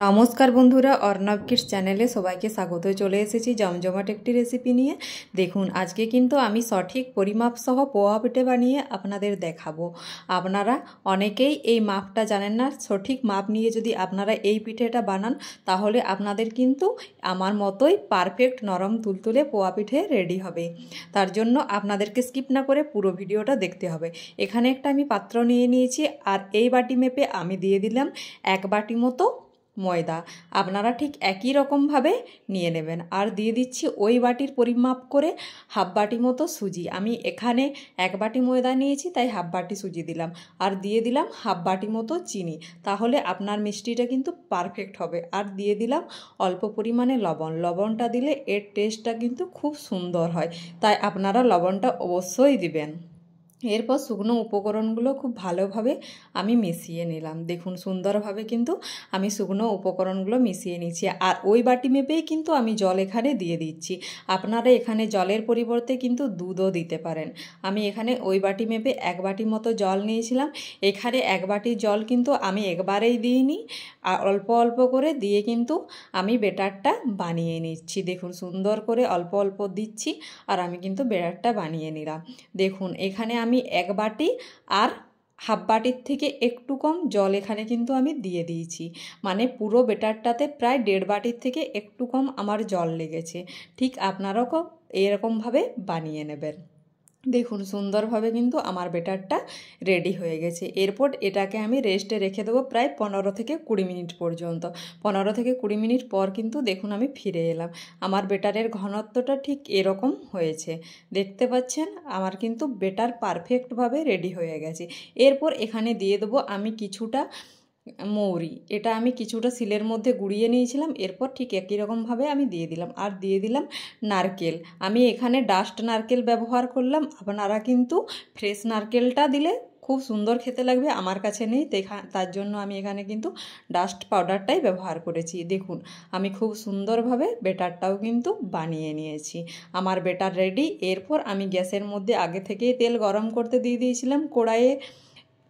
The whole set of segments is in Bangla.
নমস্কার বন্ধুরা, অর্ণব কিডস চ্যানেলে সবাইকে স্বাগত। চলে এসেছি জমজমাট একটি রেসিপি নিয়ে। দেখুন, আজকে কিন্তু আমি সঠিক পরিমাপ সহ পোয়া পিঠে বানিয়ে আপনাদের দেখাবো। আপনারা অনেকেই এই মাপটা জানেন না। সঠিক মাপ নিয়ে যদি আপনারা এই পিঠেটা বানান তাহলে আপনাদের কিন্তু আমার মতোই পারফেক্ট নরম তুলতুলে পোয়া পিঠে রেডি হবে। তার জন্য আপনাদেরকে স্কিপ না করে পুরো ভিডিওটা দেখতে হবে। এখানে একটা আমি পাত্র নিয়ে নিয়েছি, আর এই বাটি মেপে আমি দিয়ে দিলাম 1 বাটি মতো ময়দা। আপনারা ঠিক একই রকমভাবে নিয়ে নেবেন। আর দিয়ে দিচ্ছি ওই বাটির পরিমাপ করে হাফ বাটি মতো সুজি। আমি এখানে 1 বাটি ময়দা নিয়েছি, তাই হাফ বাটি সুজি দিলাম। আর দিয়ে দিলাম হাফ বাটি মতো চিনি, তাহলে আপনার মিষ্টিটা কিন্তু পারফেক্ট হবে। আর দিয়ে দিলাম অল্প পরিমাণে লবণ। লবণটা দিলে এর টেস্টটা কিন্তু খুব সুন্দর হয়, তাই আপনারা লবণটা অবশ্যই দিবেন। এরপর শুকনো উপকরণগুলো খুব ভালোভাবে আমি মিশিয়ে নিলাম। দেখুন, সুন্দরভাবে কিন্তু আমি শুকনো উপকরণগুলো মিশিয়ে নিচ্ছি। আর ওই বাটি মেপেই কিন্তু আমি জল এখানে দিয়ে দিচ্ছি। আপনারা এখানে জলের পরিবর্তে কিন্তু দুধও দিতে পারেন। আমি এখানে ওই বাটি মেপে 1 বাটি মতো জল নিয়েছিলাম। এখানে 1 বাটি জল কিন্তু আমি একবারেই দিইনি, আর অল্প অল্প করে দিয়ে কিন্তু আমি ব্যাটারটা বানিয়ে নিচ্ছি। দেখুন, সুন্দর করে অল্প অল্প দিচ্ছি, আর আমি কিন্তু ব্যাটারটা বানিয়ে নিলাম। দেখুন, এখানে আমি 1 বাটি আর হাফ বাটির থেকে একটু কম জল এখানে কিন্তু আমি দিয়ে দিয়েছি। মানে পুরো ব্যাটারটাতে প্রায় 1.5 বাটির থেকে একটু কম আমার জল লেগেছে। ঠিক আপনারাও এরকমভাবে বানিয়ে নেবেন। দেখুন, সুন্দরভাবে কিন্তু আমার ব্যাটারটা রেডি হয়ে গেছে। এরপর এটাকে আমি রেস্টে রেখে দেবো প্রায় 15 থেকে 20 মিনিট পর্যন্ত। 15 থেকে 20 মিনিট পর কিন্তু দেখুন আমি ফিরে এলাম। আমার ব্যাটারের ঘনত্বটা ঠিক এরকম হয়েছে, দেখতে পাচ্ছেন। আমার কিন্তু ব্যাটার পারফেক্টভাবে রেডি হয়ে গেছে। এরপর এখানে দিয়ে দেবো আমি কিছুটা মৌরি। এটা আমি কিছুটা শিলের মধ্যে গুঁড়িয়ে নিয়েছিলাম। এরপর ঠিক একই রকমভাবে আমি দিয়ে দিলাম। আর দিয়ে দিলাম নারকেল। আমি এখানে ডাস্ট নারকেল ব্যবহার করলাম। আপনারা কিন্তু ফ্রেশ নারকেলটা দিলে খুব সুন্দর খেতে লাগবে। আমার কাছে নেই, তার জন্য আমি এখানে কিন্তু ডাস্ট পাউডারটাই ব্যবহার করেছি। দেখুন, আমি খুব সুন্দরভাবে ব্যাটারটাও কিন্তু বানিয়ে নিয়েছি। আমার ব্যাটার রেডি। এরপর আমি গ্যাসের মধ্যে আগে থেকেই তেল গরম করতে দিয়ে দিয়েছিলাম কড়াইয়ে।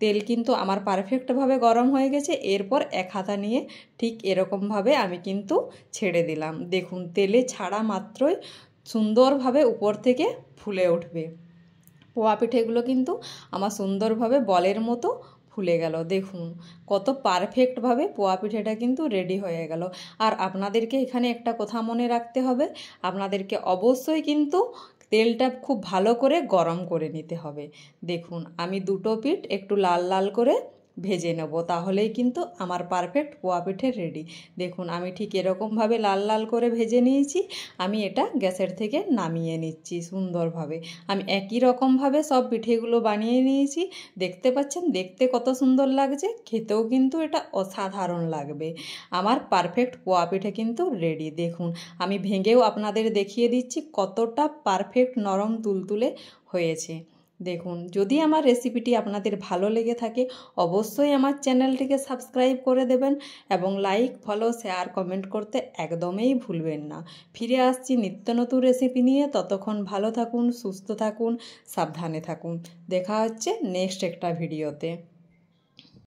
তেল কিন্তু আমার পারফেক্টভাবে গরম হয়ে গেছে। এরপর 1 হাতা নিয়ে ঠিক এরকমভাবে আমি কিন্তু ছেড়ে দিলাম। দেখুন, তেলে ছাড়া মাত্রই সুন্দরভাবে উপর থেকে ফুলে উঠবে। পোয়া পিঠেগুলো কিন্তু আমার সুন্দরভাবে বলের মতো ফুলে গেল। দেখুন কত পারফেক্টভাবে পোয়া পিঠেটা কিন্তু রেডি হয়ে গেল। আর আপনাদেরকে এখানে একটা কথা মনে রাখতে হবে, আপনাদেরকে অবশ্যই কিন্তু তেলটা খুব ভালো করে গরম করে নিতে হবে। দেখুন, আমি দুটো পিঠ একটু লাল লাল করে ভেজে নেব, তাহলেই কিন্তু আমার পারফেক্ট পোয়া পিঠে রেডি। দেখুন, আমি ঠিক এরকমভাবে লাল লাল করে ভেজে নিয়েছি। আমি এটা গ্যাসের থেকে নামিয়ে নিচ্ছি সুন্দরভাবে। আমি একই রকমভাবে সব পিঠেগুলো বানিয়ে নিয়েছি। দেখতে পাচ্ছেন, দেখতে কত সুন্দর লাগছে, খেতেও কিন্তু এটা অসাধারণ লাগবে। আমার পারফেক্ট পোয়া পিঠে কিন্তু রেডি। দেখুন, আমি ভেঙেও আপনাদের দেখিয়ে দিচ্ছি কতটা পারফেক্ট নরম তুলতুলে হয়েছে। দেখুন, যদি আমার রেসিপিটি আপনাদের ভালো লেগে থাকে অবশ্যই আমার চ্যানেলটিকে সাবস্ক্রাইব করে দেবেন, এবং লাইক, ফলো, শেয়ার, কমেন্ট করতে একদমই ভুলবেন না। ফিরে আসছি নিত্য নতুন রেসিপি নিয়ে। ততক্ষণ ভালো থাকুন, সুস্থ থাকুন, সাবধানে থাকুন। দেখা হচ্ছে নেক্সট একটা ভিডিওতে।